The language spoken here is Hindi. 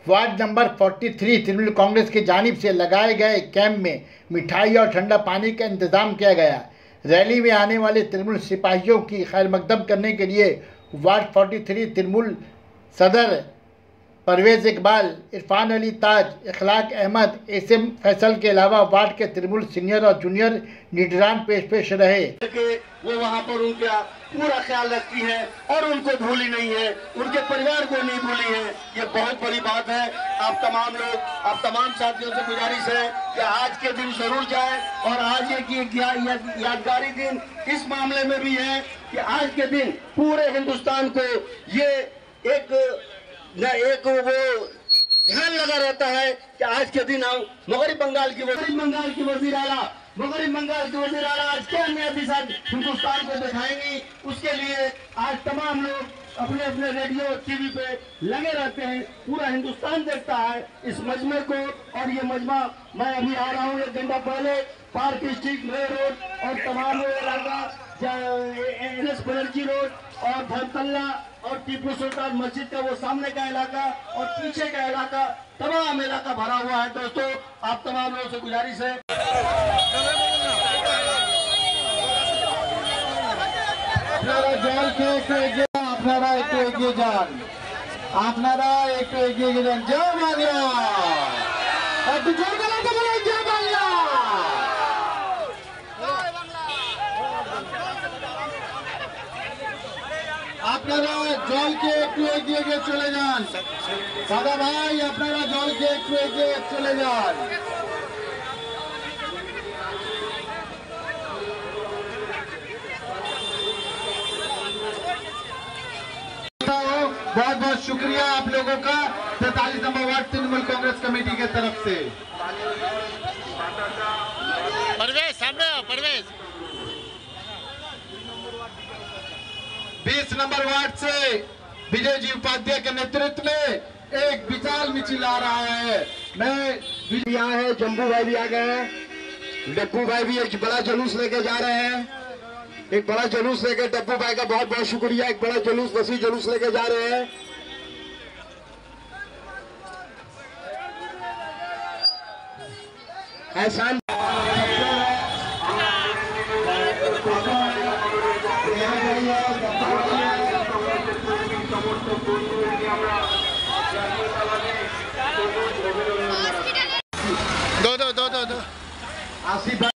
वार्ड नंबर 43 तृणमूल कांग्रेस की जानिब से लगाए गए कैंप में मिठाई और ठंडा पानी का इंतजाम किया गया। रैली में आने वाले तृणमूल सिपाहियों की खैर मकदम करने के लिए वार्ड 43 तृणमूल सदर परवेज इकबाल, इरफान अली ताज, इखलाक अहमद, एसएम फैसल के अलावा वार्ड के तृणमूल सीनियर और जूनियर लीडरान पेश रहे। वो वहाँ पर उनका पूरा ख्याल रखती है और उनको भूली नहीं है, उनके परिवार को नहीं भूली है। ये बहुत बड़ी बात है। आप तमाम लोग, आप तमाम साथियों से गुजारिश है कि आज के दिन जरूर जाए और आज एक यादगारी दिन इस मामले में भी है कि आज के दिन पूरे हिंदुस्तान को ये एक वो ध्यान लगा रहता है कि आज के दिन हम मगरब बंगाल की वजीर आला आज क्या नया दिशा हिंदुस्तान को दिखाएंगी। उसके लिए आज तमाम लोग अपने अपने रेडियो टीवी पे लगे रहते हैं। पूरा हिंदुस्तान देखता है इस मजमे को। और ये मजमा मैं अभी आ रहा हूँ 1 घंटा पहले पार्क स्ट्रीट नए रोड और तमाम इलाका NS बनर्जी रोड और धनतल्ला और टीपू सुल्तान मस्जिद का वो सामने का इलाका और पीछे का इलाका, तमाम इलाका भरा हुआ है। दोस्तों, आप तमाम लोगों से गुजारिश है আপনারা জলকে একটু এগিয়ে গিয়ে চলে যান। দাদা ভাই, আপনারা জলকে একটু এগিয়ে চলে যান। बहुत बहुत शुक्रिया आप लोगों का 43 number ward Trinamool Congress committee के तरफ से। परवेज सामने आओ, परवेज 20 नंबर वार्ड से विजय जी उपाध्याय के नेतृत्व में एक विशाल मिছিল आ रहा है। मैं यहाँ है, जम्बू भाई भी आ गए हैं, डप्पू भाई भी एक बड़ा जुलूस लेके जा रहे हैं। एक बड़ा जुलूस लेके, डप्पू भाई का बहुत बहुत शुक्रिया। एक बड़ा जुलूस, वसी जुलूस लेके जा रहे हैं। एहसान दो आसिफ